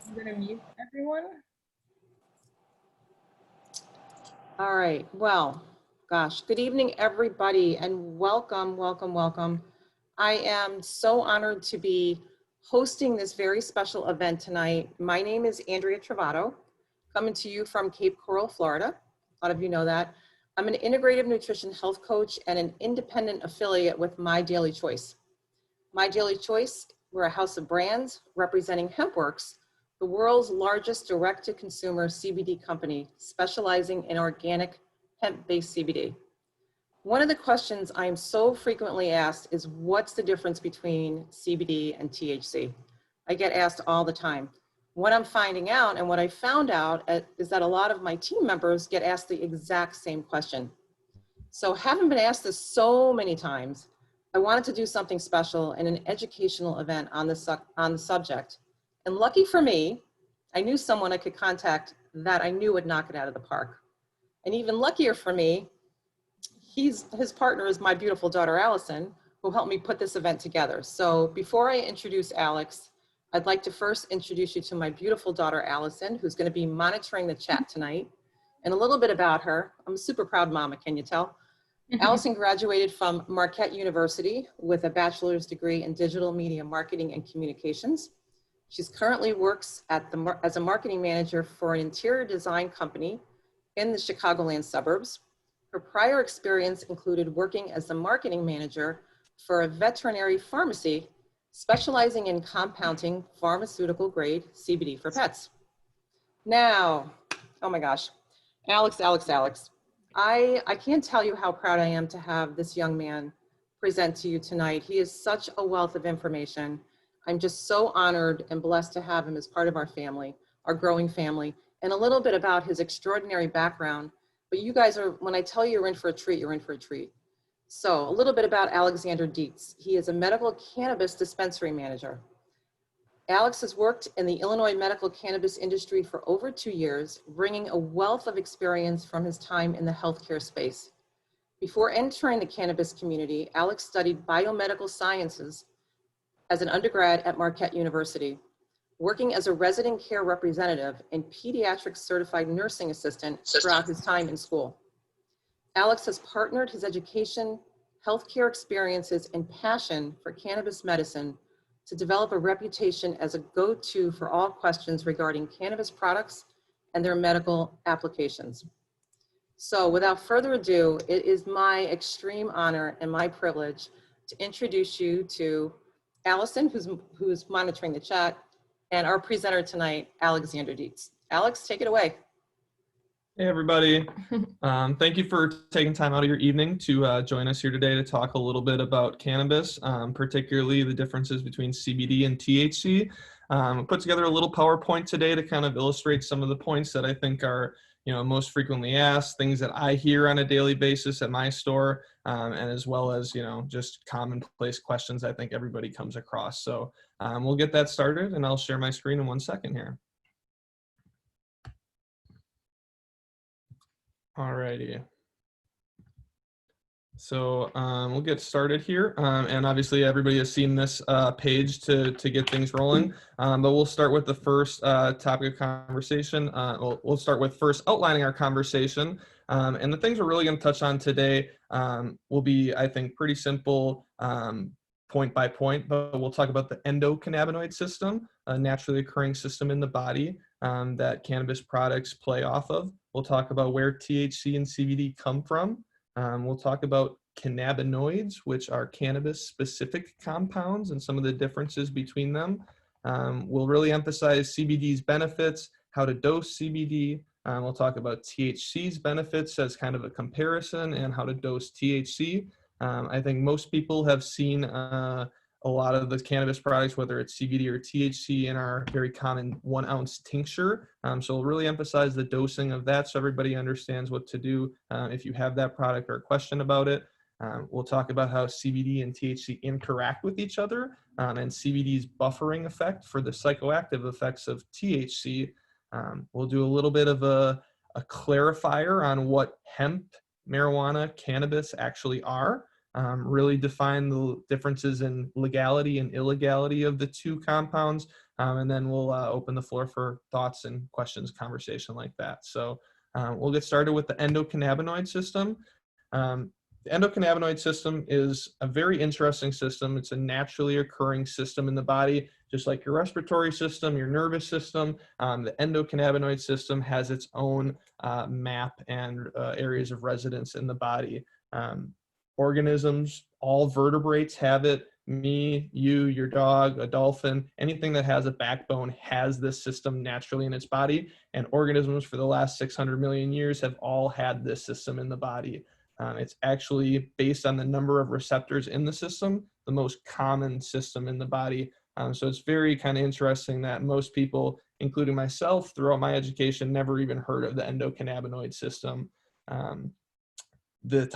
I'm gonna mute everyone. All right, well, gosh, good evening, everybody, and welcome, welcome, welcome. I am so honored to be hosting this very special event tonight. My name is Andrea Trovato, coming to you from Cape Coral, Florida. A lot of you know that. I'm an integrative nutrition health coach and an independent affiliate with My Daily Choice. My Daily Choice, we're a house of brands representing HempWorks, the world's largest direct-to-consumer CBD company specializing in organic hemp-based CBD. One of the questions I am so frequently asked is, what's the difference between CBD and THC? I get asked all the time. What I'm finding out and what I found out is that a lot of my team members get asked the exact same question. So having been asked this so many times, I wanted to do something special and an educational event on the subject. And lucky for me, I knew someone I could contact that I knew would knock it out of the park. And even luckier for me, his partner is my beautiful daughter, Allison, who helped me put this event together. So before I introduce Alex, I'd like to first introduce you to my beautiful daughter, Allison, who's gonna be monitoring the chat tonight. And a little bit about her. I'm a super proud mama, can you tell? Allison graduated from Marquette University with a bachelor's degree in digital media marketing and communications. She's currently works as a marketing manager for an interior design company in the Chicagoland suburbs. Her prior experience included working as the marketing manager for a veterinary pharmacy specializing in compounding pharmaceutical grade CBD for pets. Now, oh my gosh, Alex. I can't tell you how proud I am to have this young man present to you tonight. He is such a wealth of information. I'm just so honored and blessed to have him as part of our family, our growing family, and a little bit about his extraordinary background. But you guys are, when I tell you you're in for a treat, you're in for a treat. So a little bit about Alexander Deets. He is a medical cannabis dispensary manager. Alex has worked in the Illinois medical cannabis industry for over 2 years, bringing a wealth of experience from his time in the healthcare space. Before entering the cannabis community, Alex studied biomedical sciences as an undergrad at Marquette University, working as a resident care representative and pediatric certified nursing assistant throughout his time in school. Alex has partnered his education, healthcare experiences, and passion for cannabis medicine to develop a reputation as a go-to for all questions regarding cannabis products and their medical applications. So without further ado, it is my extreme honor and my privilege to introduce you to Allison, who's monitoring the chat, and our presenter tonight, Alexander Deets. Alex, take it away. Hey everybody, thank you for taking time out of your evening to join us here today to talk a little bit about cannabis, particularly the differences between CBD and THC. I put together a little PowerPoint today to kind of illustrate some of the points that I think are most frequently asked, things that I hear on a daily basis at my store, and as well as just commonplace questions I think everybody comes across. So we'll get that started and I'll share my screen in 1 second here. Alrighty. So we'll get started here. And obviously everybody has seen this page to get things rolling. But we'll start with the first topic of conversation. We'll start with first outlining our conversation. And the things we're really going to touch on today will be, I think, pretty simple point by point, but we'll talk about the endocannabinoid system, a naturally occurring system in the body that cannabis products play off of. We'll talk about where THC and CBD come from. We'll talk about cannabinoids, which are cannabis-specific compounds and some of the differences between them. We'll really emphasize CBD's benefits, how to dose CBD. We'll talk about THC's benefits as kind of a comparison and how to dose THC. I think most people have seen a lot of the cannabis products, whether it's CBD or THC, in our very common 1 ounce tincture. So we'll really emphasize the dosing of that so everybody understands what to do if you have that product or a question about it. We'll talk about how CBD and THC interact with each other and CBD's buffering effect for the psychoactive effects of THC. We'll do a little bit of a clarifier on what hemp, marijuana, cannabis actually are. really define the differences in legality and illegality of the two compounds, and then we'll open the floor for thoughts and questions, conversation like that. So we'll get started with the endocannabinoid system. The endocannabinoid system is a very interesting system. It's a naturally occurring system in the body, just like your respiratory system, your nervous system. The endocannabinoid system has its own map and areas of residence in the body. Organisms, all vertebrates have it. Me, you, your dog, a dolphin, anything that has a backbone has this system naturally in its body. And organisms for the last 600 million years have all had this system in the body. It's actually based on the number of receptors in the system, the most common system in the body. So it's very kind of interesting that most people, including myself, throughout my education, never even heard of the endocannabinoid system. The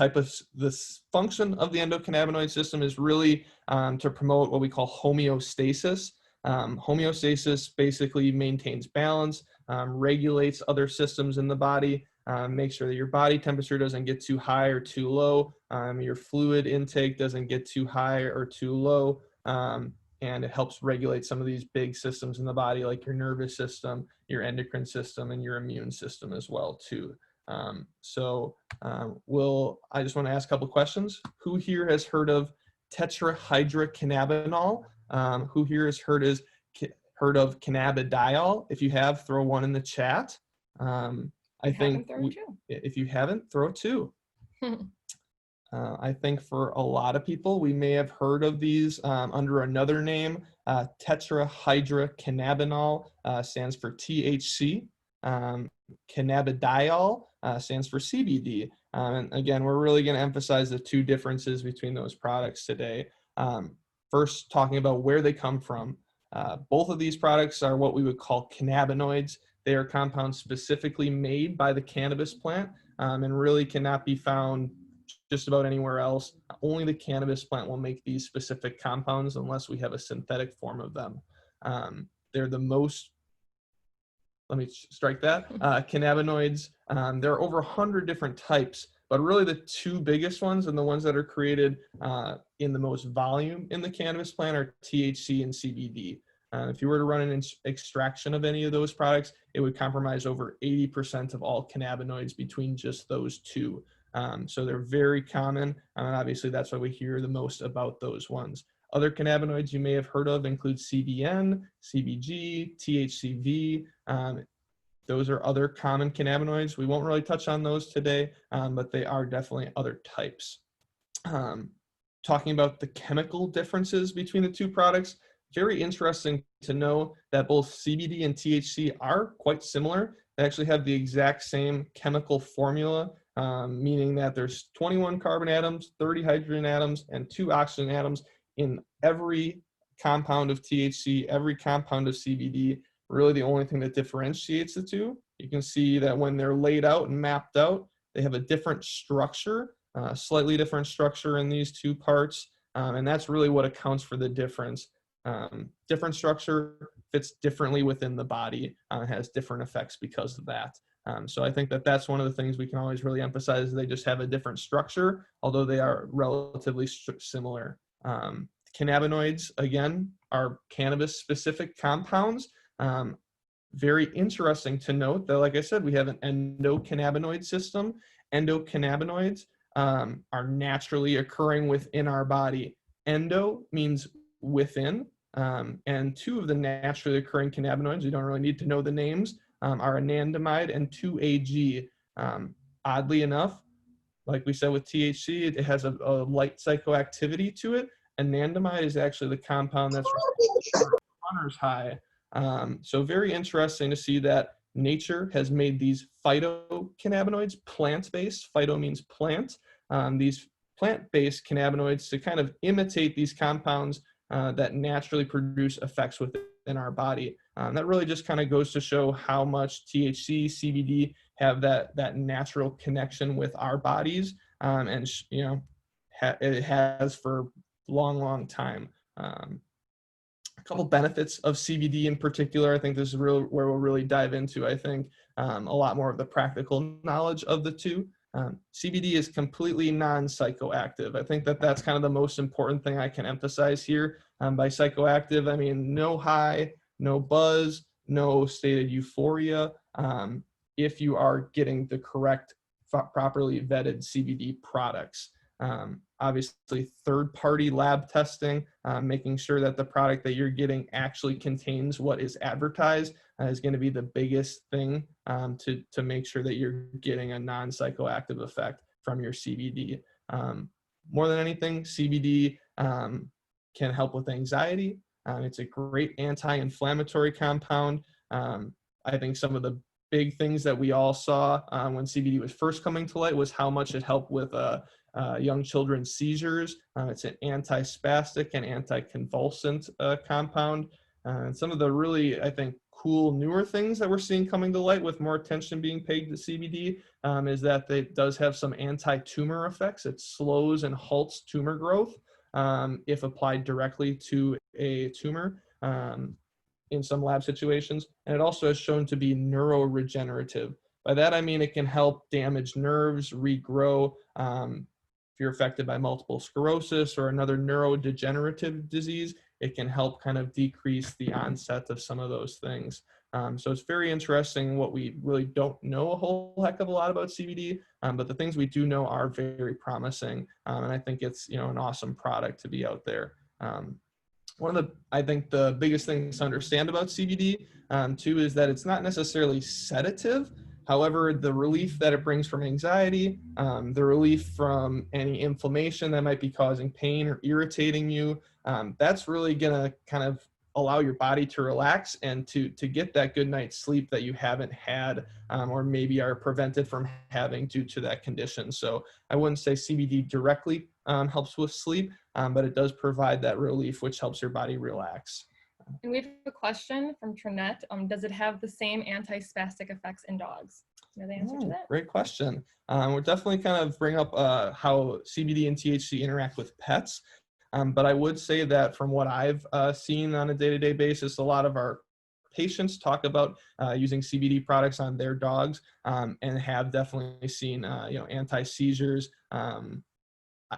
function of the endocannabinoid system is really to promote what we call homeostasis. Homeostasis basically maintains balance, regulates other systems in the body, make sure that your body temperature doesn't get too high or too low, your fluid intake doesn't get too high or too low, and it helps regulate some of these big systems in the body like your nervous system, your endocrine system, and your immune system as well too. I just want to ask a couple questions. Who here has heard of tetrahydrocannabinol? Who here has heard of cannabidiol? If you have, throw one in the chat. If you haven't, throw two. I think for a lot of people, we may have heard of these under another name. Tetrahydrocannabinol stands for THC. Cannabidiol stands for CBD. And again, we're really going to emphasize the two differences between those products today. First, talking about where they come from. Both of these products are what we would call cannabinoids. They are compounds specifically made by the cannabis plant and really cannot be found just about anywhere else. Only the cannabis plant will make these specific compounds unless we have a synthetic form of them. They're the most, let me strike that, cannabinoids. There are over 100 different types, but really the two biggest ones and the ones that are created in the most volume in the cannabis plant are THC and CBD. If you were to run an extraction of any of those products, it would compromise over 80% of all cannabinoids between just those two. So they're very common, and obviously that's why we hear the most about those ones. Other cannabinoids you may have heard of include CBN, CBG, THCV. Those are other common cannabinoids. We won't really touch on those today, but they are definitely other types. Talking about the chemical differences between the two products, very interesting to know that both CBD and THC are quite similar. They actually have the exact same chemical formula, meaning that there's 21 carbon atoms, 30 hydrogen atoms, and 2 oxygen atoms in every compound of THC, every compound of CBD. Really the only thing that differentiates the two. You can see that when they're laid out and mapped out, they have a different structure, slightly different structure in these two parts, and that's really what accounts for the difference. Different structure fits differently within the body, has different effects because of that. So I think that that's one of the things we can always really emphasize. They just have a different structure, although they are relatively similar. Cannabinoids, again, are cannabis-specific compounds. Very interesting to note that, like I said, we have an endocannabinoid system. Endocannabinoids are naturally occurring within our body. Endo means within, and two of the naturally occurring cannabinoids, you don't really need to know the names, are anandamide and 2-AG. Oddly enough, like we said with THC, it has a light psychoactivity to it. Anandamide is actually the compound that's runner's high. So very interesting to see that nature has made these phytocannabinoids plant-based. Phyto means plant. These plant-based cannabinoids to kind of imitate these compounds that naturally produce effects within our body. That really just kind of goes to show how much THC, CBD have that natural connection with our bodies, and it has for long time. A couple benefits of CBD in particular. I think this is where we'll really dive into, I think, a lot more of the practical knowledge of the two. CBD is completely non-psychoactive. I think that that's kind of the most important thing I can emphasize here. By psychoactive, I mean no high, no buzz, no stated euphoria. If you are getting the correct, properly vetted CBD products. Obviously, third-party lab testing, making sure that the product that you're getting actually contains what is advertised is going to be the biggest thing to make sure that you're getting a non-psychoactive effect from your CBD. More than anything, CBD can help with anxiety. It's a great anti-inflammatory compound. I think some of the big things that we all saw when CBD was first coming to light was how much it helped with young children's seizures. It's an anti-spastic and anti-convulsant compound. And some of the really, I think, cool newer things that we're seeing coming to light with more attention being paid to CBD is that it does have some anti-tumor effects. It slows and halts tumor growth if applied directly to a tumor in some lab situations. And it also is shown to be neuroregenerative. By that, I mean it can help damaged nerves regrow. If you're affected by multiple sclerosis or another neurodegenerative disease, it can help kind of decrease the onset of some of those things. So it's very interesting what we really don't know a whole heck of a lot about CBD, but the things we do know are very promising. And I think it's, an awesome product to be out there. I think the biggest things to understand about CBD too is that it's not necessarily sedative. However, the relief that it brings from anxiety, the relief from any inflammation that might be causing pain or irritating you, that's really gonna kind of allow your body to relax and to get that good night's sleep that you haven't had or maybe are prevented from having due to that condition. So I wouldn't say CBD directly helps with sleep, but it does provide that relief, which helps your body relax. And we have a question from Trinette. Does it have the same anti-spastic effects in dogs? You know the answer to that? Great question. We're definitely kind of bring up how CBD and THC interact with pets. But I would say that from what I've seen on a day-to-day basis, a lot of our patients talk about using CBD products on their dogs and have definitely seen, anti-seizures.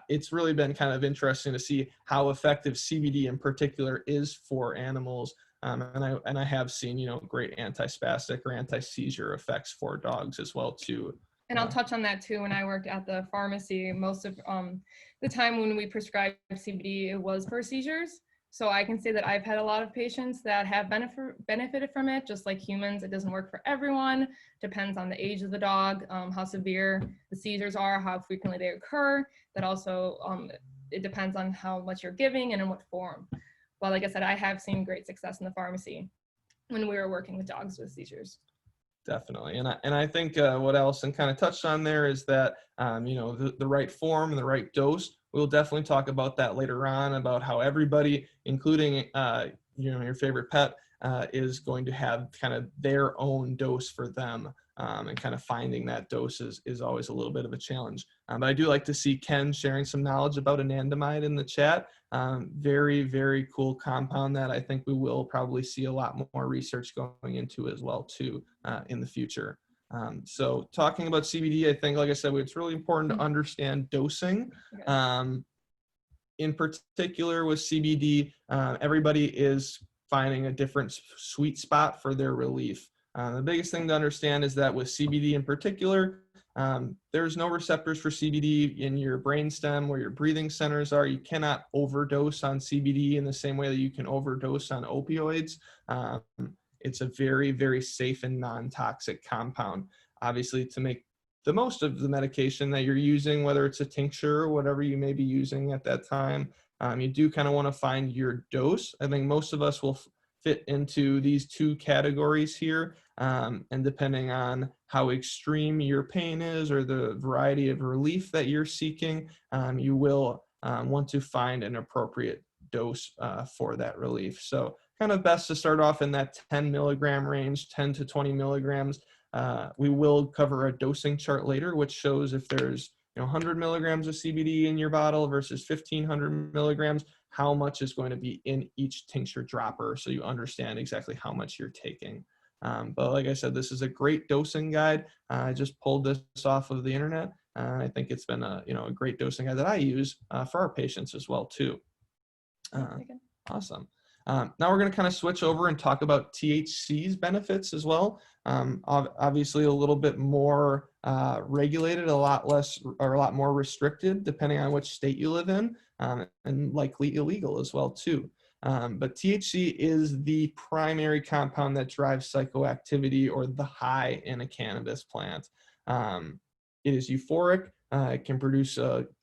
It's really been kind of interesting to see how effective CBD in particular is for animals. And I have seen, great anti-spastic or anti-seizure effects for dogs as well too. And I'll touch on that too. When I worked at the pharmacy, most of the time when we prescribed CBD, it was for seizures. So I can say that I've had a lot of patients that have benefited from it. Just like humans, it doesn't work for everyone. Depends on the age of the dog, how severe the seizures are, how frequently they occur. That also, it depends on how much you're giving and in what form. But like I said, I have seen great success in the pharmacy when we were working with dogs with seizures. Definitely. And I think what Allison kind of touched on there is that, the right form and the right dose. We'll definitely talk about that later on, about how everybody, including, your favorite pet, is going to have kind of their own dose for them. And kind of finding that dose is always a little bit of a challenge. But I do like to see Ken sharing some knowledge about anandamide in the chat. Very, very cool compound that I think we will probably see a lot more research going into as well too in the future. So talking about CBD, I think, like I said, it's really important to understand dosing. In particular with CBD, everybody is finding a different sweet spot for their relief. The biggest thing to understand is that with CBD in particular, there's no receptors for CBD in your brainstem where your breathing centers are. You cannot overdose on CBD in the same way that you can overdose on opioids. It's a very, very safe and non-toxic compound. Obviously, to make the most of the medication that you're using, whether it's a tincture or whatever you may be using at that time, you do kind of want to find your dose. I think most of us will fit into these two categories here. And depending on how extreme your pain is or the variety of relief that you're seeking, you will want to find an appropriate dose for that relief. So kind of best to start off in that 10 milligram range, 10 to 20 milligrams. We will cover a dosing chart later, which shows if there's 100 milligrams of CBD in your bottle versus 1,500 milligrams, how much is going to be in each tincture dropper, so you understand exactly how much you're taking. But like I said, this is a great dosing guide. I just pulled this off of the internet, I think it's been a great dosing guide that I use for our patients as well too. Awesome. Now we're going to kind of switch over and talk about THC's benefits as well. Obviously a little bit more regulated, a lot less or a lot more restricted depending on which state you live in, and likely illegal as well too. But THC is the primary compound that drives psychoactivity or the high in a cannabis plant. It is euphoric. It can produce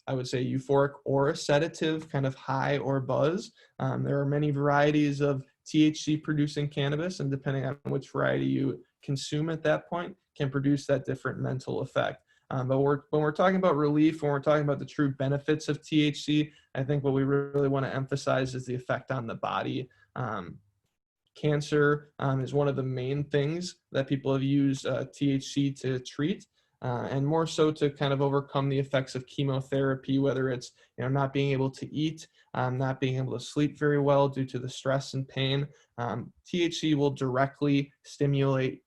I would say euphoric or a sedative kind of high or buzz. There are many varieties of THC producing cannabis, and depending on which variety you consume at that point can produce that different mental effect. But when we're talking about relief, when we're talking about the true benefits of THC, I think what we really want to emphasize is the effect on the body. Cancer is one of the main things that people have used THC to treat. And more so to kind of overcome the effects of chemotherapy, whether it's not being able to eat, not being able to sleep very well due to the stress and pain. THC will directly stimulate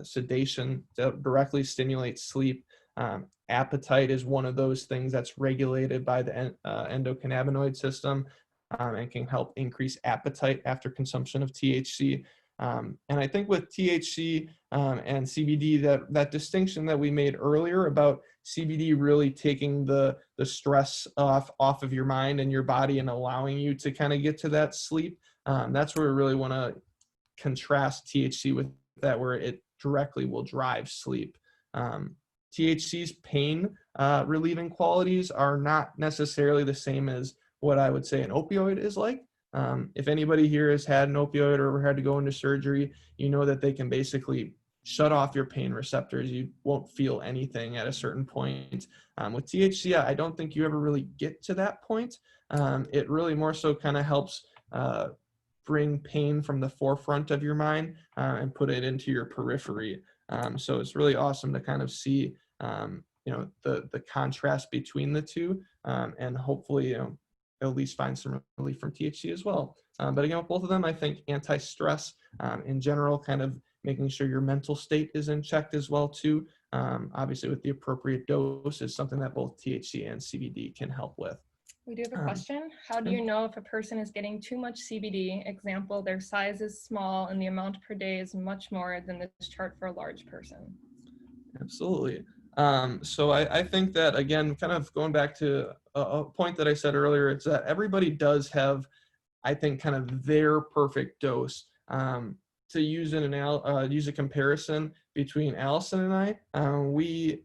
sedation, directly stimulate sleep. Appetite is one of those things that's regulated by the endocannabinoid system and can help increase appetite after consumption of THC. And I think with THC and CBD, that distinction that we made earlier about CBD really taking the stress off of your mind and your body and allowing you to kind of get to that sleep, that's where we really want to contrast THC with that, where it directly will drive sleep. THC's pain relieving qualities are not necessarily the same as what I would say an opioid is like. If anybody here has had an opioid or had to go into surgery, you know that they can basically shut off your pain receptors. You won't feel anything at a certain point. With THC, I don't think you ever really get to that point. It really more so kind of helps bring pain from the forefront of your mind and put it into your periphery. So it's really awesome to kind of see, the contrast between the two, and hopefully, at least find some relief from THC as well. But again, with both of them, I think anti-stress in general, kind of making sure your mental state is in check as well too. Obviously with the appropriate dose is something that both THC and CBD can help with. We do have a question. How do you know if a person is getting too much CBD? Example, their size is small and the amount per day is much more than this chart for a large person. Absolutely. So I think that, again, kind of going back to a point that I said earlier, it's that everybody does have, I think, kind of their perfect dose. To use use a comparison between Allison and I, we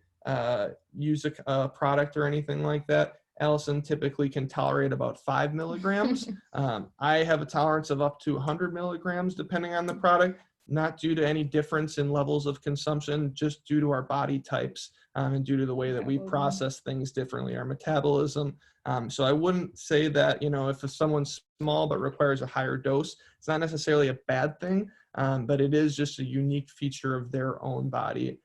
use a product or anything like that. Allison typically can tolerate about 5 milligrams. I have a tolerance of up to 100 milligrams depending on the product, not due to any difference in levels of consumption, just due to our body types and due to the way that we process things differently, our metabolism. So I wouldn't say that, if someone's small but requires a higher dose, it's not necessarily a bad thing, but it is just a unique feature of their own body.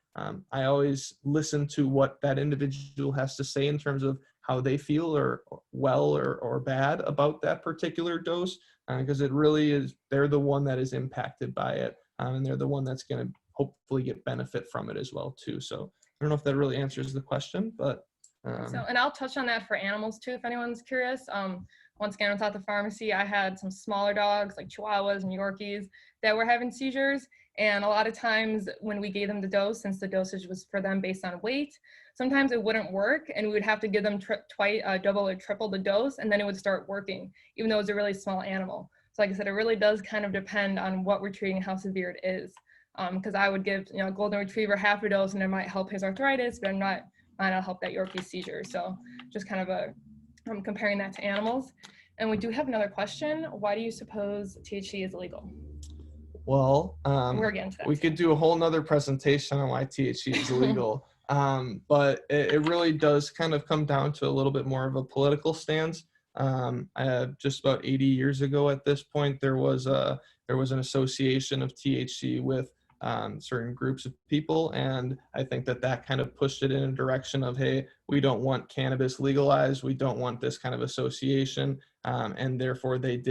I always listen to what that individual has to say in terms of how they feel or bad about that particular dose, because it really is, they're the one that is impacted by it, and they're the one that's going to hopefully get benefit from it as well too. So I don't know if that really answers the question, but and I'll touch on that for animals too, if anyone's curious. Once again, without the pharmacy, I had some smaller dogs like Chihuahuas and Yorkies that were having seizures. And a lot of times when we gave them the dose, since the dosage was for them based on weight, sometimes it wouldn't work and we would have to give them twice, double or triple the dose, and then it would start working, even though it's a really small animal. So like I said, it really does kind of depend on what we're treating and how severe it is. Because I would give, a golden retriever half a dose and it might help his arthritis, but might not help that Yorkie seizure. So just kind of comparing that to animals. And we do have another question. Why do you suppose THC is illegal? Well, we're getting to that we could do a whole nother presentation on why THC is illegal. But it really does kind of come down to a little bit more of a political stance. Just about 80 years ago at this point, there was an association of THC with certain groups of people, and I think that kind of pushed it in a direction of, hey, we don't want cannabis legalized, we don't want this kind of association, and therefore they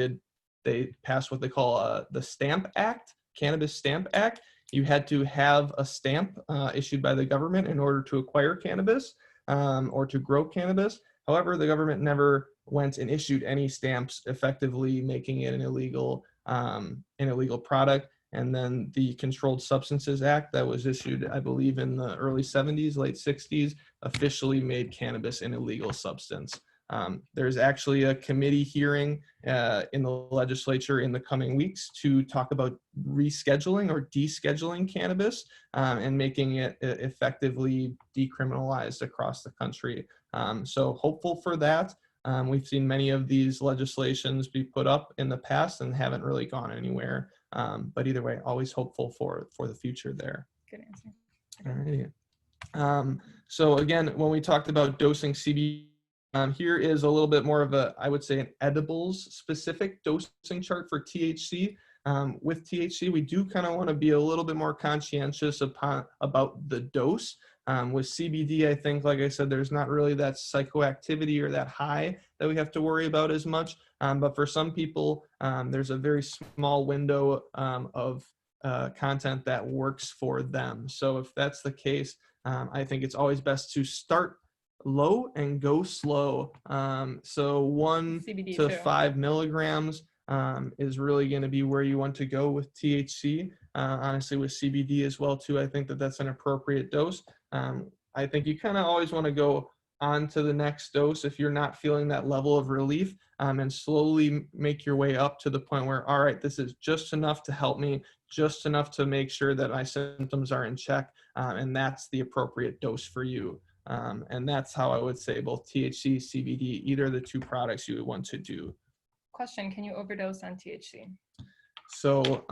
passed what they call the Stamp Act, Cannabis Stamp Act. You had to have a stamp issued by the government in order to acquire cannabis. or to grow cannabis. However, the government never went and issued any stamps effectively making it an illegal product. And then the Controlled Substances Act that was issued, I believe, in the early 70s, late 60s, officially made cannabis an illegal substance. There's actually a committee hearing in the legislature in the coming weeks to talk about rescheduling or descheduling cannabis and making it effectively decriminalized across the country. So hopeful for that. We've seen many of these legislations be put up in the past and haven't really gone anywhere. But either way, always hopeful for the future there. Good answer. All right. So again, when we talked about dosing CBD, here is a little bit more of a, I would say, an edibles specific dosing chart for THC. With THC, we do kind of want to be a little bit more conscientious about the dose. With CBD, I think, like I said, there's not really that psychoactivity or that high that we have to worry about as much. But for some people, there's a very small window of content that works for them. So if that's the case, I think it's always best to start low and go slow. So 1 CBD to too. 5 milligrams is really going to be where you want to go with THC. Honestly, with CBD as well too, I think that that's an appropriate dose. I think you kind of always want to go on to the next dose if you're not feeling that level of relief, and slowly make your way up to the point where, all right, this is just enough to help me, just enough to make sure that my symptoms are in check, and that's the appropriate dose for you. And that's how I would say both THC, CBD, either of the two products you would want to do. Question, can you overdose on THC? So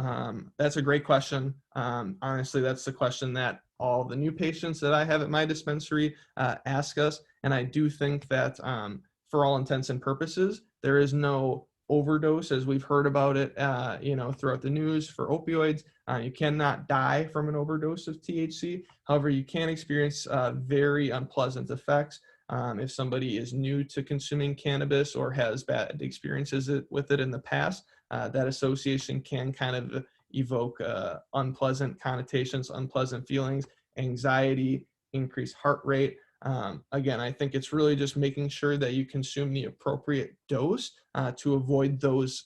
that's a great question. Honestly, that's the question that all the new patients that I have at my dispensary ask us. And I do think that for all intents and purposes, there is no overdose as we've heard about it, throughout the news for opioids. You cannot die from an overdose of THC. However, you can experience very unpleasant effects. If somebody is new to consuming cannabis or has bad experiences with it in the past, that association can kind of evoke unpleasant connotations, unpleasant feelings, anxiety, increased heart rate. Again, I think it's really just making sure that you consume the appropriate dose to avoid those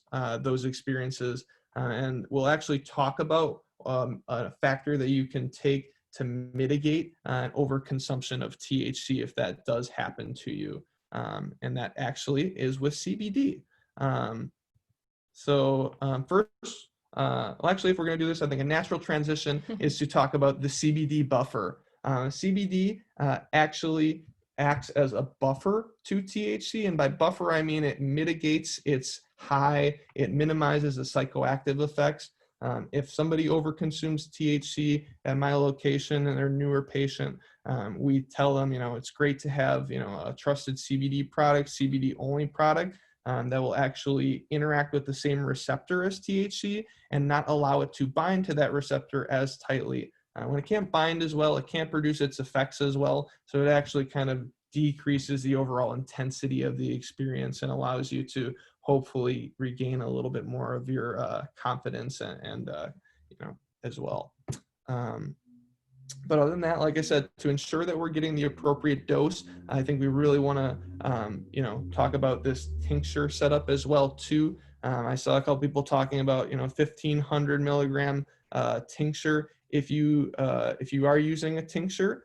experiences. And we'll actually talk about a factor that you can take to mitigate overconsumption of THC if that does happen to you. And that actually is with CBD. First, actually, if we're going to do this, I think a natural transition is to talk about the CBD buffer. CBD actually acts as a buffer to THC, and by buffer, I mean it mitigates its high, it minimizes the psychoactive effects. If somebody overconsumes THC at my location and they're a newer patient, we tell them, it's great to have, a trusted CBD product, CBD only product, that will actually interact with the same receptor as THC and not allow it to bind to that receptor as tightly. When it can't bind as well, it can't produce its effects as well. So it actually kind of decreases the overall intensity of the experience and allows you to hopefully regain a little bit more of your confidence and as well. But other than that, like I said, to ensure that we're getting the appropriate dose, I think we really want to, talk about this tincture setup as well too. I saw a couple people talking about, 1,500 milligram tincture. If you are using a tincture,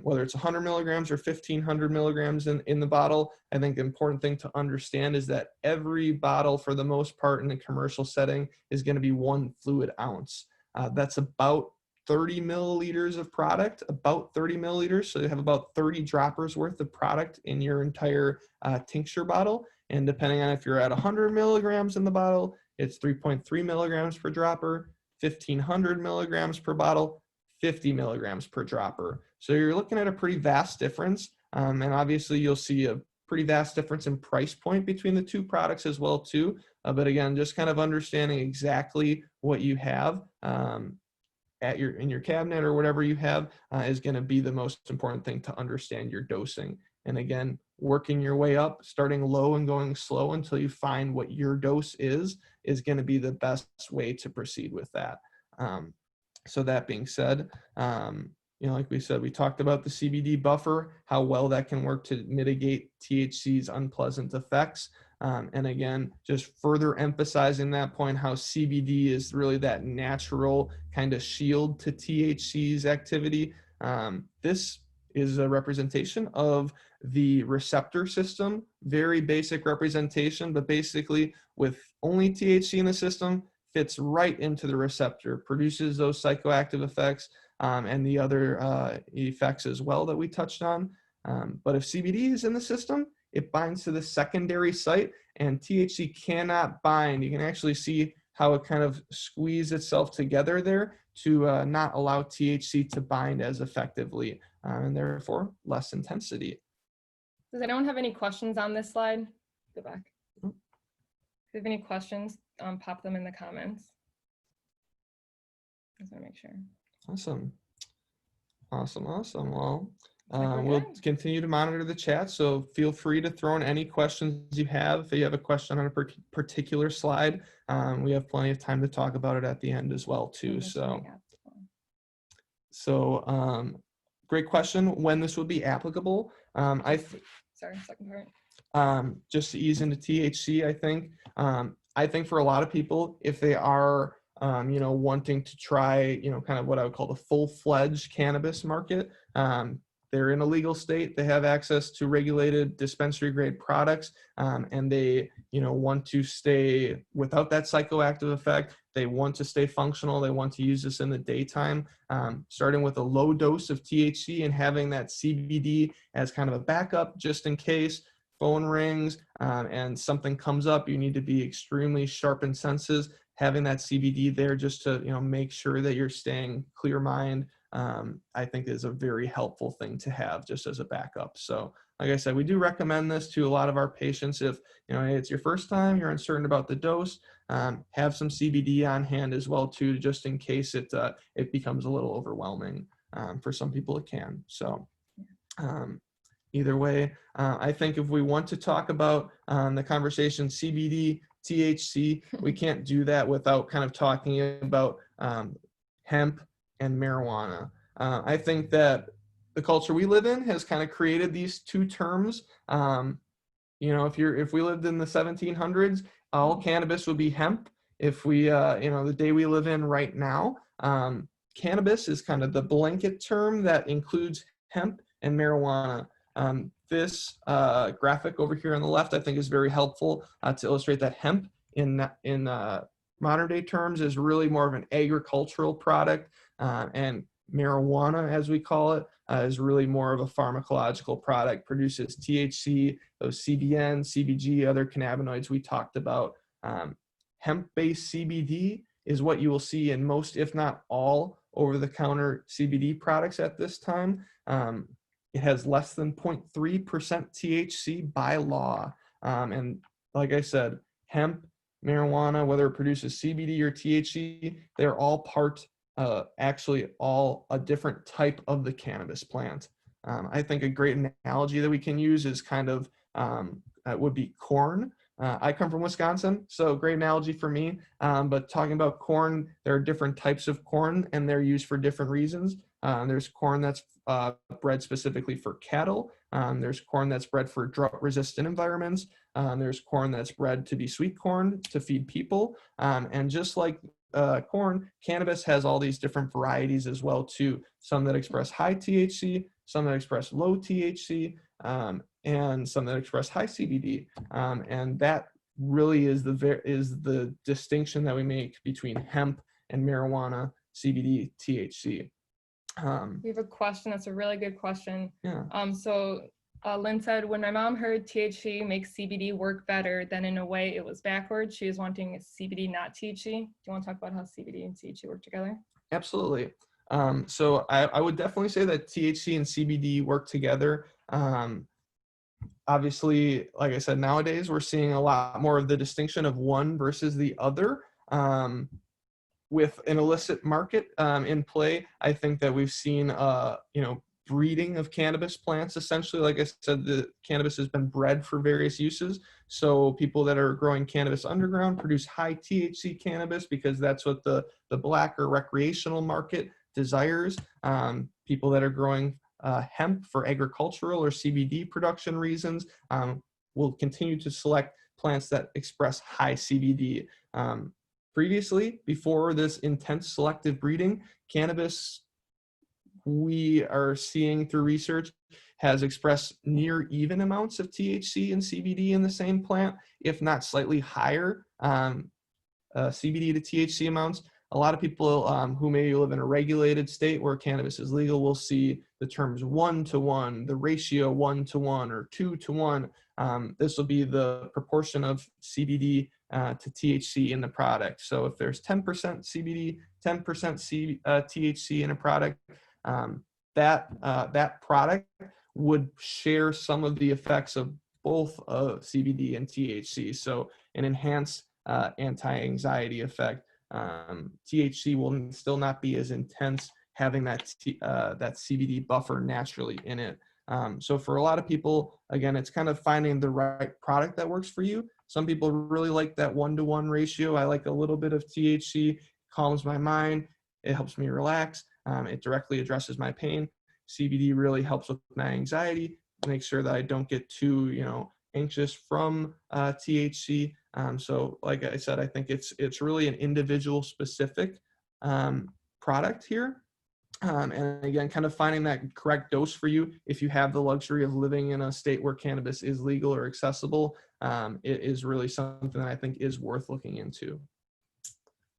whether it's 100 milligrams or 1,500 milligrams in the bottle, I think the important thing to understand is that every bottle, for the most part in a commercial setting, is going to be 1 fluid ounce. That's about 30 milliliters of product, about 30 milliliters. So you have about 30 droppers worth of product in your entire tincture bottle. And depending on if you're at 100 milligrams in the bottle, it's 3.3 milligrams per dropper, 1,500 milligrams per bottle, 50 milligrams per dropper. So you're looking at a pretty vast difference. And obviously you'll see a pretty vast difference in price point between the two products as well too. But again, just kind of understanding exactly what you have in your cabinet or whatever you have is going to be the most important thing to understand your dosing. And again, working your way up, starting low and going slow until you find what your dose is going to be the best way to proceed with that. So that being said, like we said, we talked about the CBD buffer, how well that can work to mitigate THC's unpleasant effects. And again, just further emphasizing that point, how CBD is really that natural kind of shield to THC's activity. This is a representation of the receptor system, very basic representation, but basically with only THC in the system, fits right into the receptor, produces those psychoactive effects, and the other effects as well that we touched on. But if CBD is in the system, it binds to the secondary site, and THC cannot bind. You can actually see how it kind of squeezes itself together there to not allow THC to bind as effectively, and therefore less intensity. Does anyone have any questions on this slide? Go back. If you have any questions, pop them in the comments. Just want to make sure. Awesome. Well, Like we'll good. continue to monitor the chat, so feel free to throw in any questions you have. If you have a question on a particular slide, we have plenty of time to talk about it at the end as well too. So great question. When this would be applicable? Sorry, second part. Just to ease into THC, I think for a lot of people, if they are wanting to try, kind of what I would call the full-fledged cannabis market, they're in a legal state, they have access to regulated dispensary grade products, and they, want to stay without that psychoactive effect. They want to stay functional. They want to use this in the daytime, starting with a low dose of THC and having that CBD as kind of a backup just in case phone rings and something comes up. You need to be extremely sharp in senses. Having that CBD there just to make sure that you're staying clear mind, I think is a very helpful thing to have just as a backup. So like I said, we do recommend this to a lot of our patients. If it's your first time, you're uncertain about the dose, have some CBD on hand as well too, just in case it becomes a little overwhelming. For some people it can. So either way, I think if we want to talk about the conversation CBD, THC, we can't do that without kind of talking about hemp and marijuana. I think that the culture we live in has kind of created these two terms. If we lived in the 1700s, all cannabis would be hemp. If we, the day we live in right now, cannabis is kind of the blanket term that includes hemp and marijuana. This graphic over here on the left, I think, is very helpful to illustrate that hemp in modern day terms is really more of an agricultural product, and marijuana, as we call it, is really more of a pharmacological product, produces THC, those CBN, CBG, other cannabinoids we talked about. Hemp-based CBD is what you will see in most, if not all, over-the-counter CBD products at this time. It has less than 0.3% THC by law. And like I said, hemp, marijuana, whether it produces CBD or THC, they're all actually all a different type of the cannabis plant. I think a great analogy that we can use is kind of would be corn. I come from Wisconsin, so great analogy for me. But talking about corn, there are different types of corn, and they're used for different reasons. There's corn that's bred specifically for cattle. There's corn that's bred for drought-resistant environments. There's corn that's bred to be sweet corn to feed people. And just like corn, cannabis has all these different varieties as well too. Some that express high THC, some that express low THC, and some that express high CBD. And that really is the distinction that we make between hemp and marijuana, CBD, THC. We have a question. That's a really good question. Yeah. Lynn said, when my mom heard THC makes CBD work better, then in a way it was backwards. She is wanting CBD, not THC. Do you want to talk about how CBD and THC work together? Absolutely. So I would definitely say that THC and CBD work together. Obviously, like I said, nowadays we're seeing a lot more of the distinction of one versus the other. With an illicit market in play, I think that we've seen, breeding of cannabis plants. Essentially, like I said, the cannabis has been bred for various uses. So people that are growing cannabis underground produce high THC cannabis because that's what the black or recreational market desires. people that are growing hemp for agricultural or CBD production reasons will continue to select plants that express high CBD. Previously, before this intense selective breeding, cannabis, we are seeing through research, has expressed near even amounts of THC and CBD in the same plant, if not slightly higher CBD to THC amounts. A lot of people who may live in a regulated state where cannabis is legal will see the terms 1-to-1, the ratio 1-to-1 or 2-to-1. This will be the proportion of CBD to THC in the product. So if there's 10% CBD, 10% THC in a product, that product would share some of the effects of both CBD and THC. So an enhanced anti-anxiety effect. THC will still not be as intense, having that CBD buffer naturally in it. So for a lot of people, again, it's kind of finding the right product that works for you. Some people really like that 1-to-1 ratio. I like a little bit of THC, calms my mind, it helps me relax, it directly addresses my pain. CBD really helps with my anxiety, make sure that I don't get too, anxious from THC. So like I said, I think it's really an individual specific product here. And again, kind of finding that correct dose for you. If you have the luxury of living in a state where cannabis is legal or accessible, it is really something that I think is worth looking into.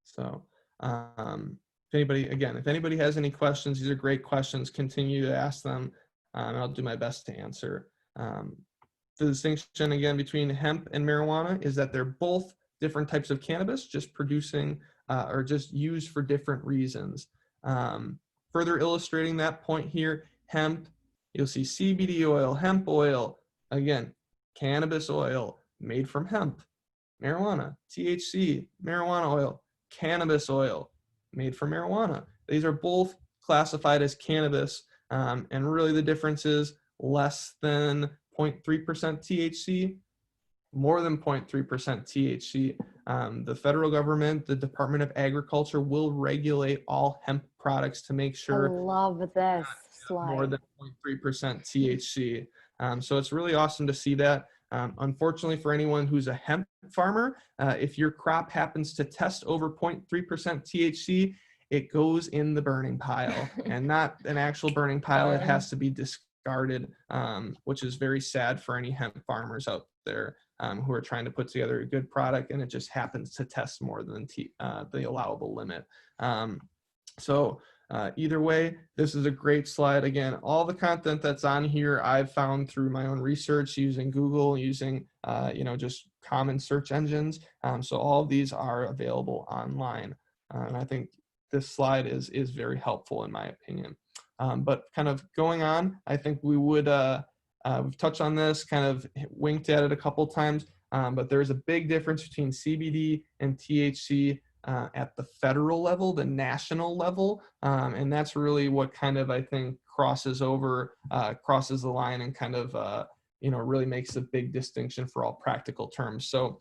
So if anybody has any questions, these are great questions, continue to ask them, and I'll do my best to answer. The distinction again between hemp and marijuana is that they're both different types of cannabis, just producing or just used for different reasons. Further illustrating that point here, hemp, you'll see CBD oil, hemp oil, again, cannabis oil made from hemp. Marijuana, THC, marijuana oil, cannabis oil made from marijuana. These are both classified as cannabis, and really the difference is less than 0.3% THC, more than 0.3% THC. The federal government, the Department of Agriculture will regulate all hemp products to make sure I love this slide. more than 0.3% THC. So it's really awesome to see that. Unfortunately, for anyone who's a hemp farmer, if your crop happens to test over 0.3% THC, it goes in the burning pile, and not an actual burning pile. It has to be discarded, which is very sad for any hemp farmers out there who are trying to put together a good product, and it just happens to test more than the allowable limit. So either way, this is a great slide. Again, all the content that's on here I've found through my own research using Google, using just common search engines. So all of these are available online, and I think this slide is very helpful in my opinion. But kind of going on, I think we would we've touched on this, kind of winked at it a couple times, but there's a big difference between CBD and THC at the federal level, the national level, and that's really what kind of, I think, crosses the line and kind of, really makes a big distinction for all practical terms. So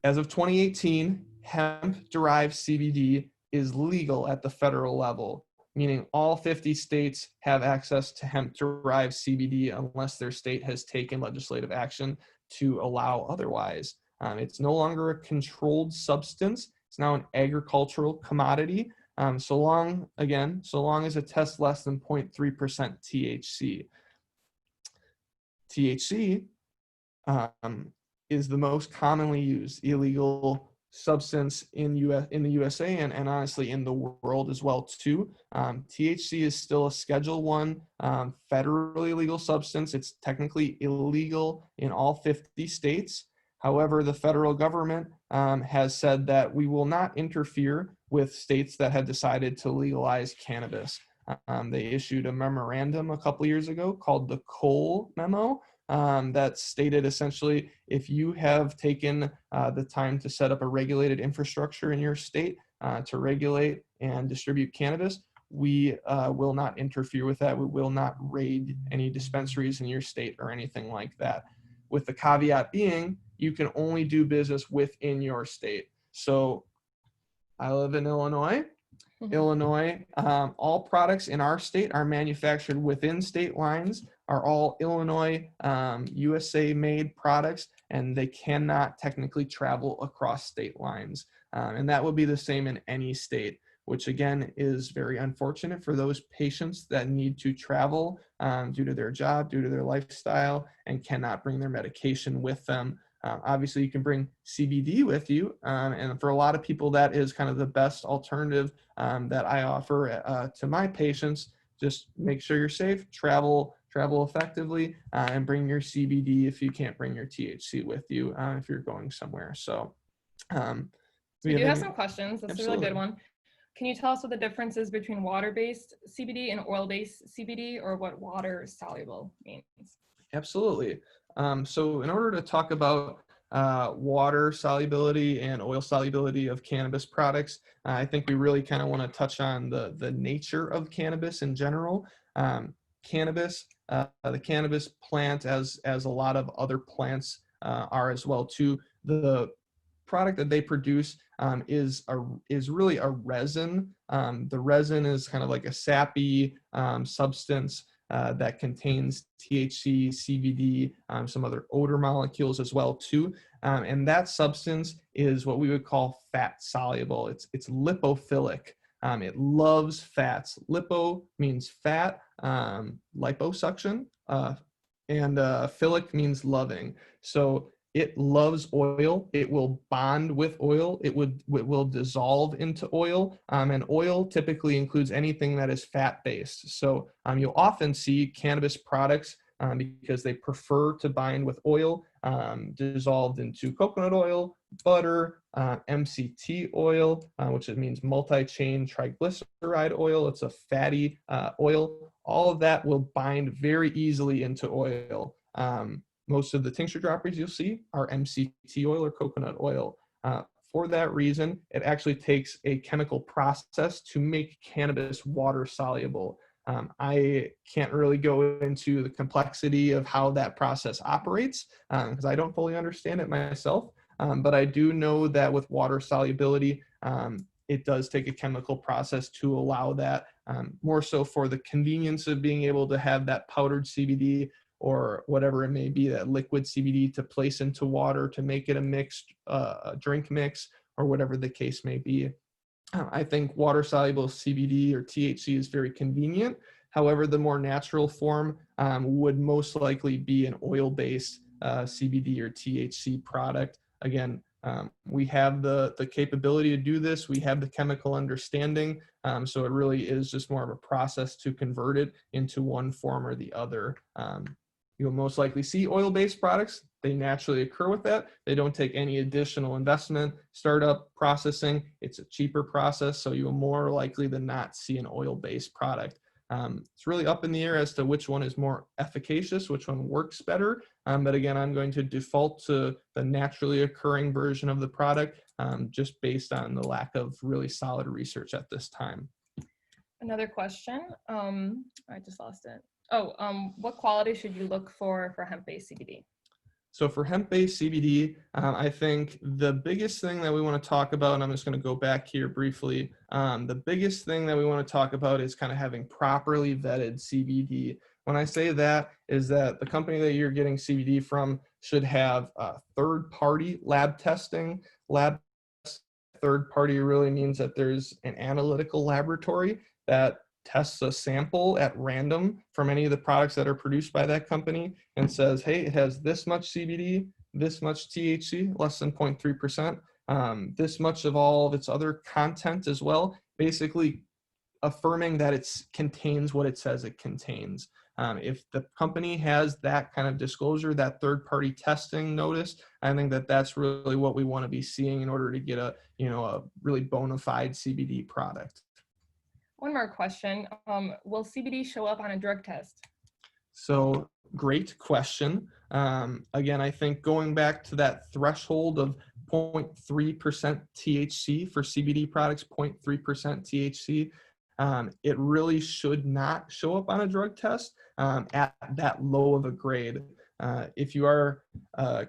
as of 2018, hemp-derived CBD is legal at the federal level, meaning all 50 states have access to hemp-derived CBD unless their state has taken legislative action to allow otherwise. It's no longer a controlled substance. It's now an agricultural commodity, so long as it tests less than 0.3% THC. THC is the most commonly used illegal substance in the USA and honestly in the world as well too. THC is still a Schedule 1 federally legal substance. It's technically illegal in all 50 states. However, the federal government has said that we will not interfere with states that have decided to legalize cannabis. They issued a memorandum a couple years ago called the Cole Memo that stated essentially, if you have taken the time to set up a regulated infrastructure in your state to regulate and distribute cannabis, we will not interfere with that. We will not raid any dispensaries in your state or anything like that. With the caveat being, you can only do business within your state. So I live in Illinois. Illinois. All products in our state are manufactured within state lines, are all Illinois, USA made products, and they cannot technically travel across state lines. And that would be the same in any state, which again is very unfortunate for those patients that need to travel due to their job, due to their lifestyle, and cannot bring their medication with them. Obviously, you can bring CBD with you, and for a lot of people, that is kind of the best alternative that I offer to my patients. Just make sure you're safe, travel effectively, and bring your CBD if you can't bring your THC with you if you're going somewhere. So We do have some questions. That's a really Absolutely. good one. Can you tell us what the difference is between water-based CBD and oil-based CBD, or what water soluble means? Absolutely. So in order to talk about water solubility and oil solubility of cannabis products, I think we really kind of want to touch on the nature of cannabis in general. Cannabis, the cannabis plant, as a lot of other plants are as well too, the product that they produce is really a resin. The resin is kind of like a sappy substance that contains THC, CBD, some other odor molecules as well too. And that substance is what we would call fat soluble. It's lipophilic. It loves fats. Lipo means fat, liposuction, and philic means loving. So it loves oil. It will bond with oil. It will dissolve into oil. And oil typically includes anything that is fat-based. So you'll often see cannabis products because they prefer to bind with oil, dissolved into coconut oil, butter, MCT oil, which it means multi-chain triglyceride oil. It's a fatty oil. All of that will bind very easily into oil. Most of the tincture droppers you'll see are MCT oil or coconut oil. For that reason, it actually takes a chemical process to make cannabis water soluble. I can't really go into the complexity of how that process operates because I don't fully understand it myself. But I do know that with water solubility, it does take a chemical process to allow that, more so for the convenience of being able to have that powdered CBD or whatever it may be, that liquid CBD to place into water to make it a mixed drink mix or whatever the case may be. I think water soluble CBD or THC is very convenient. However, the more natural form would most likely be an oil-based CBD or THC product. Again, we have the capability to do this. We have the chemical understanding. So it really is just more of a process to convert it into one form or the other. You'll most likely see oil-based products. They naturally occur with that. They don't take any additional investment, startup, processing. It's a cheaper process, so you'll more likely than not see an oil-based product. It's really up in the air as to which one is more efficacious, which one works better. But again, I'm going to default to the naturally occurring version of the product just based on the lack of really solid research at this time. Another question. I just lost it. What quality should you look for hemp-based CBD? So for hemp-based CBD, I think the biggest thing that we want to talk about, and I'm just going to go back here briefly, the biggest thing that we want to talk about is kind of having properly vetted CBD. When I say that, is that the company that you're getting CBD from should have third-party lab testing. Third party really means that there's an analytical laboratory that tests a sample at random from any of the products that are produced by that company and says, hey, it has this much CBD, this much THC, less than 0.3%, this much of all of its other content as well, basically affirming that it contains what it says it contains. If the company has that kind of disclosure, that third-party testing notice, I think that that's really what we want to be seeing in order to get a really bona fide CBD product. One more question. Will CBD show up on a drug test? So great question. Again, I think going back to that threshold of 0.3% THC for CBD products, 0.3% THC, it really should not show up on a drug test at that low of a grade. If you are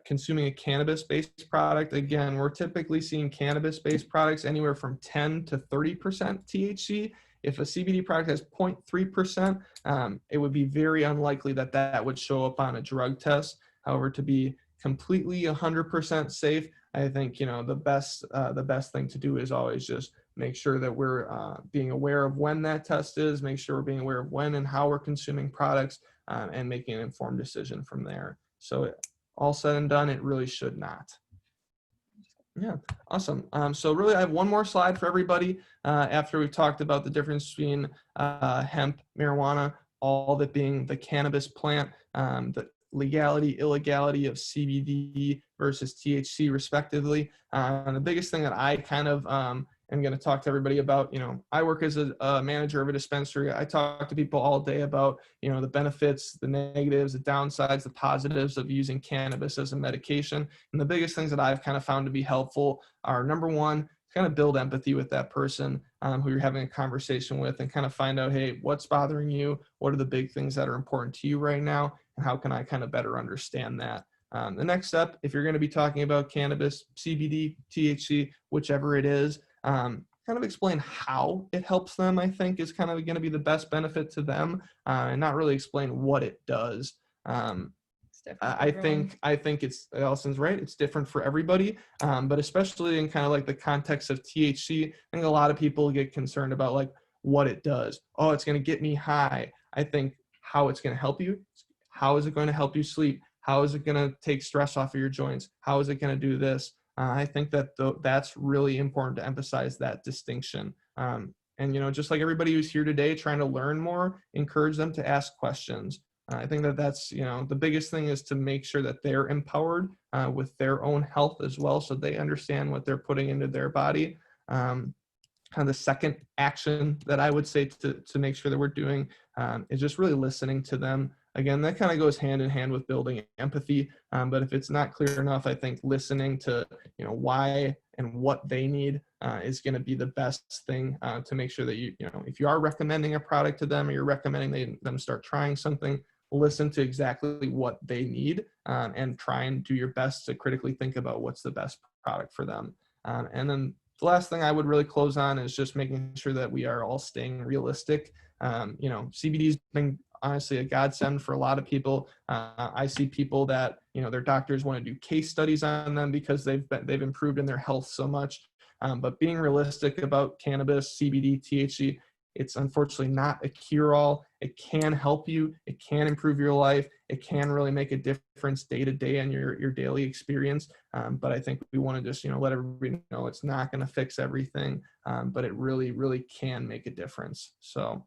consuming a cannabis-based product, again, we're typically seeing cannabis-based products anywhere from 10 to 30% THC. If a CBD product has 0.3%, it would be very unlikely that that would show up on a drug test. However, to be completely 100% safe, I think, the best thing to do is always just make sure that we're being aware of when that test is, make sure we're being aware of when and how we're consuming products, and making an informed decision from there. So all said and done, it really should not. Yeah, awesome. So really, I have one more slide for everybody after we've talked about the difference between hemp, marijuana, all of it being the cannabis plant, the legality, illegality of CBD versus THC respectively. The biggest thing that I kind of am going to talk to everybody about, I work as a manager of a dispensary. I talk to people all day about, the benefits, the negatives, the downsides, the positives of using cannabis as a medication. And the biggest things that I've kind of found to be helpful are, number one, kind of build empathy with that person who you're having a conversation with, and kind of find out, hey, what's bothering you? What are the big things that are important to you right now? And how can I kind of better understand that? The next step, if you're going to be talking about cannabis, CBD, THC, whichever it is, kind of explain how it helps them, I think, is kind of going to be the best benefit to them, and not really explain what it does. I think it's, Allison's right, it's different for everybody, but especially in kind of like the context of THC, I think a lot of people get concerned about like what it does. Oh, it's going to get me high. I think how it's going to help you. How is it going to help you sleep? How is it going to take stress off of your joints? How is it going to do this? I think that that's really important to emphasize that distinction. And, just like everybody who's here today trying to learn more, encourage them to ask questions. I think that that's, the biggest thing is to make sure that they're empowered with their own health as well, so they understand what they're putting into their body. Kind of the second action that I would say to make sure that we're doing is just really listening to them. Again, that kind of goes hand in hand with building empathy. But if it's not clear enough, I think listening to, why and what they need is going to be the best thing to make sure that if you are recommending a product to them, or you're recommending them start trying something, listen to exactly what they need and try and do your best to critically think about what's the best product for them. And then the last thing I would really close on is just making sure that we are all staying realistic. CBD has been honestly a godsend for a lot of people. I see people that, their doctors want to do case studies on them because they've improved in their health so much. But being realistic about cannabis, CBD, THC, it's unfortunately not a cure-all. It can help you. It can improve your life. It can really make a difference day to day in your daily experience. But I think we want to just, let everybody know it's not going to fix everything, but it really, really can make a difference. So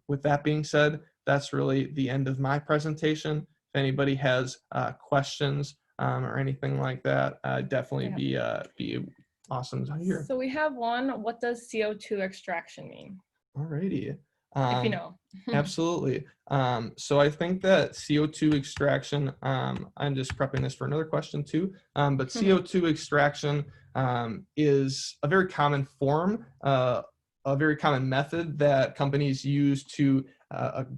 with that being said, that's really the end of my presentation. If anybody has questions or anything like that, definitely be awesome to hear. So we have one. What does CO2 extraction mean? Alrighty. If you know. Absolutely. So I think that CO2 extraction, I'm just prepping this for another question too, but CO2 extraction is a very common form, a very common method that companies use to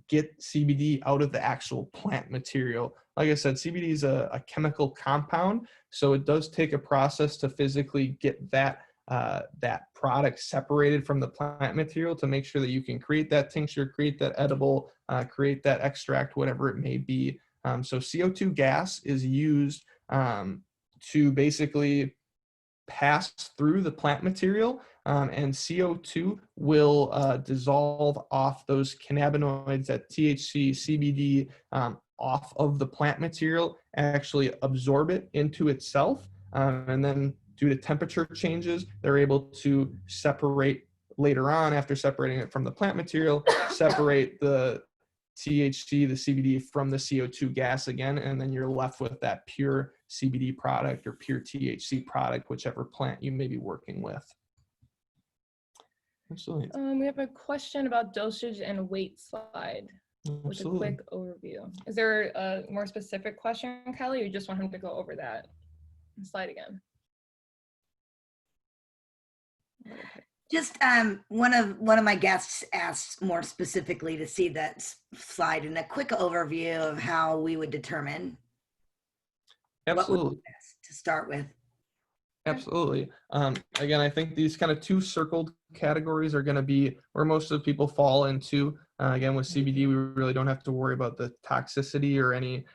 get CBD out of the actual plant material. Like I said, CBD is a chemical compound, so it does take a process to physically get that product separated from the plant material to make sure that you can create that tincture, create that edible, create that extract, whatever it may be. So CO2 gas is used to basically pass through the plant material, and CO2 will dissolve off those cannabinoids, that THC, CBD, off of the plant material, actually absorb it into itself, and then due to temperature changes, they're able to separate later on, after separating it from the plant material, separate the THC, the CBD from the CO2 gas again, and then you're left with that pure CBD product or pure THC product, whichever plant you may be working with. Absolutely. We have a question about dosage and weight slide. With a quick overview. Is there a more specific question, Kelly, or you just want him to go over that slide again? Just one of my guests asked more specifically to see that slide and a quick overview of how we would determine what would Absolutely. be best to start with. Absolutely. Again, I think these kind of two circled categories are going to be where most of the people fall into. Again, with CBD, we really don't have to worry about the toxicity or any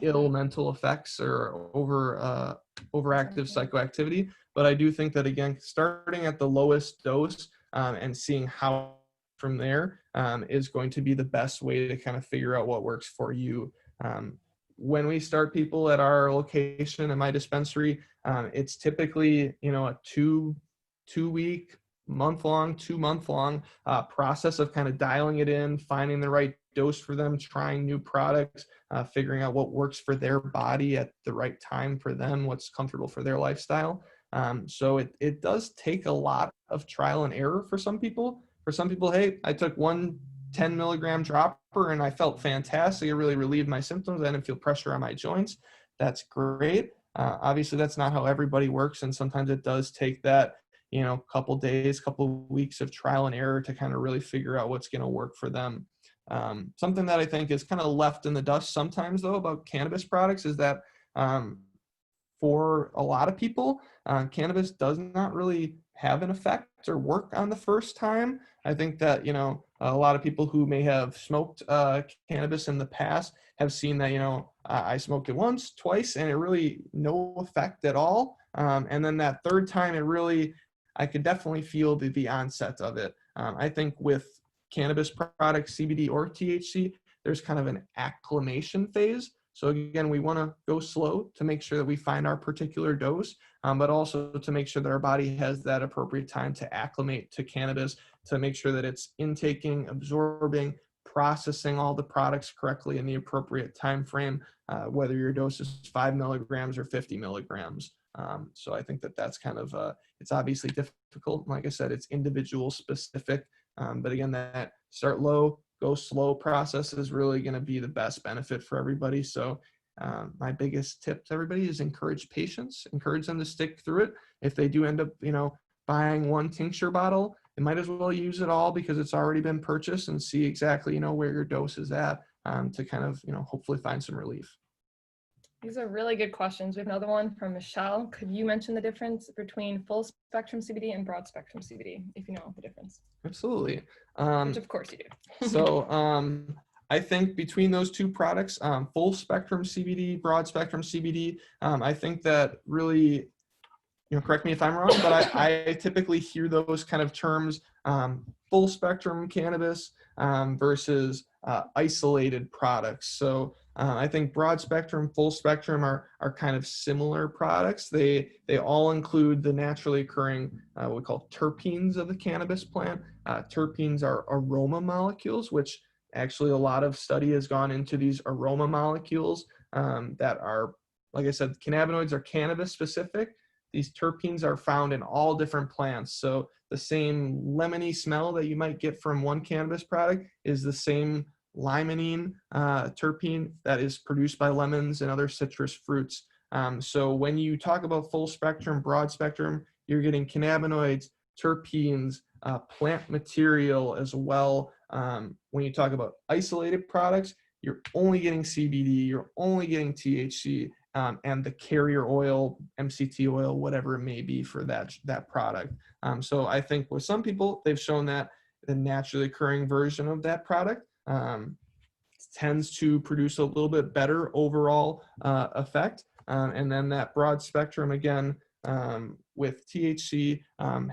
ill mental effects or overactive psychoactivity. But I do think that, again, starting at the lowest dose and seeing how from there is going to be the best way to kind of figure out what works for you. When we start people at our location at my dispensary, it's typically, a two-week, month-long, 2-month-long process of kind of dialing it in, finding the right dose for them, trying new products, figuring out what works for their body at the right time for them, what's comfortable for their lifestyle. So it does take a lot of trial and error for some people. For some people, hey, I took one 10 milligram dropper and I felt fantastic. It really relieved my symptoms. I didn't feel pressure on my joints. That's great. Obviously, that's not how everybody works. And sometimes it does take that, couple days, couple weeks of trial and error to kind of really figure out what's going to work for them. Something that I think is kind of left in the dust sometimes, though, about cannabis products is that for a lot of people, cannabis does not really have an effect or work on the first time. I think that, a lot of people who may have smoked cannabis in the past have seen that, I smoked it once, twice, and it really no effect at all. And then that third time, I could definitely feel the onset of it. I think with cannabis products, CBD or THC, there's kind of an acclimation phase. So again, we want to go slow to make sure that we find our particular dose, but also to make sure that our body has that appropriate time to acclimate to cannabis, to make sure that it's intaking, absorbing, processing all the products correctly in the appropriate time frame, whether your dose is 5 milligrams or 50 milligrams. So I think that that's kind of, it's obviously difficult. Like I said, it's individual specific, but again, that start low, go slow process is really going to be the best benefit for everybody. So my biggest tip to everybody is encourage patience, encourage them to stick through it. If they do end up, buying one tincture bottle, you might as well use it all because it's already been purchased, and see exactly, where your dose is at to kind of, hopefully find some relief. These are really good questions. We have another one from Michelle. Could you mention the difference between full spectrum CBD and broad spectrum CBD, if you know the difference? Absolutely. Which of course you do. So I think between those two products, full spectrum CBD, broad spectrum CBD, I think that really, correct me if I'm wrong, but I typically hear those kind of terms, full spectrum cannabis versus isolated products. So I think broad spectrum, full spectrum are kind of similar products. They all include the naturally occurring, what we call terpenes of the cannabis plant. Terpenes are aroma molecules, which actually a lot of study has gone into these aroma molecules that are, like I said, cannabinoids are cannabis specific. These terpenes are found in all different plants. So the same lemony smell that you might get from one cannabis product is the same limonene terpene that is produced by lemons and other citrus fruits. So when you talk about full spectrum, broad spectrum, you're getting cannabinoids, terpenes, plant material as well. When you talk about isolated products, you're only getting CBD, you're only getting THC, and the carrier oil, MCT oil, whatever it may be for that product. So I think with some people, they've shown that the naturally occurring version of that product tends to produce a little bit better overall effect. And then that broad spectrum, again, with THC,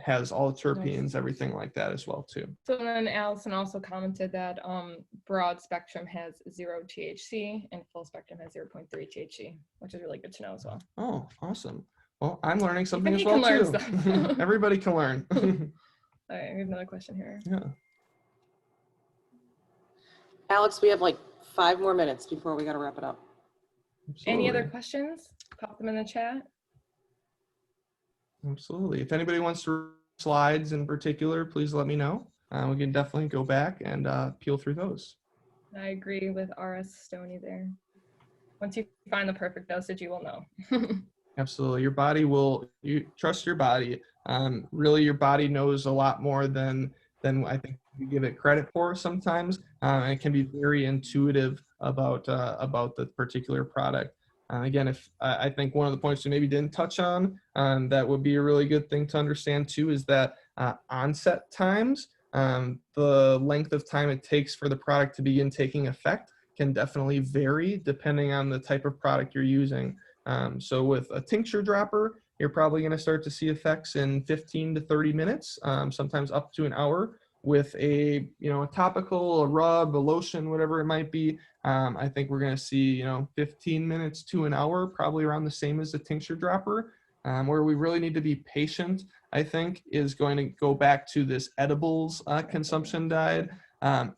has all the terpenes, everything like that as well too. So then Allison also commented that broad spectrum has 0 THC and full spectrum has 0.3 THC, which is really good to know as well. Oh, awesome. Well, I'm learning something Even as well he can too. learn stuff. Everybody can learn. All right, we have another question here. Yeah. Alex, we have like 5 more minutes before we got to wrap it up. Any other Absolutely. questions? Pop them in the chat. Absolutely. If anybody wants to read slides in particular, please let me know. We can definitely go back and peel through those. I agree with RS Stoney there. Once you find the perfect dosage, you will know. Absolutely. Your body will, you trust your body. Really, your body knows a lot more than I think we give it credit for sometimes. And it can be very intuitive about the particular product. Again, if I think one of the points we maybe didn't touch on that would be a really good thing to understand too is that onset times, the length of time it takes for the product to begin taking effect can definitely vary depending on the type of product you're using. So with a tincture dropper, you're probably going to start to see effects in 15 to 30 minutes, sometimes up to an hour. With a a topical, a rub, a lotion, whatever it might be, I think we're going to see 15 minutes to an hour, probably around the same as the tincture dropper. Where we really need to be patient, I think, is going to go back to this edibles consumption diet.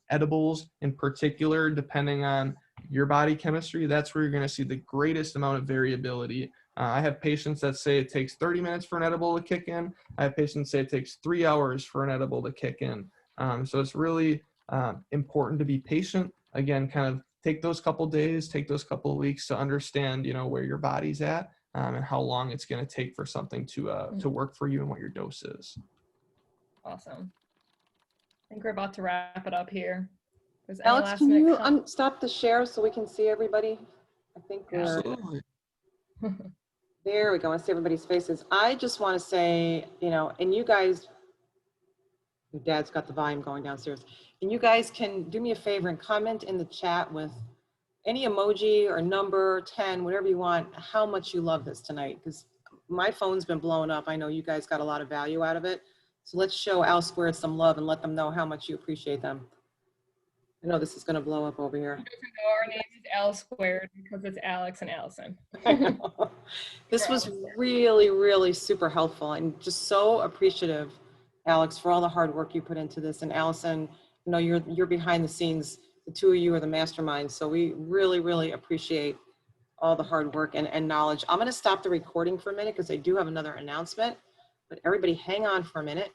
Edibles in particular, depending on your body chemistry, that's where you're going to see the greatest amount of variability. I have patients that say it takes 30 minutes for an edible to kick in. I have patients say it takes 3 hours for an edible to kick in. So it's really important to be patient. Again, kind of take those couple days, take those couple of weeks to understand, where your body's at and how long it's going to take for something to work for you and what your dose is. Awesome. I think we're about to wrap it up here. There's any Alex, last can you minute stop the share so we can see everybody? I think we're, Absolutely. there we go. I see everybody's faces. I just want to say, and you guys, your dad's got the volume going downstairs, and you guys can do me a favor and comment in the chat with any emoji or number, 10, whatever you want, how much you love this tonight, because my phone's been blowing up. I know you guys got a lot of value out of it. So let's show Al Squared some love and let them know how much you appreciate them. I know this is going to blow up over here. Our name is L Squared because it's Alex and Allison. This was really, really super helpful and just so appreciative, Alex, for all the hard work you put into this. And Allison, you're behind the scenes. The two of you are the masterminds. So we really, really appreciate all the hard work and knowledge. I'm going to stop the recording for a minute because I do have another announcement, but everybody hang on for a minute.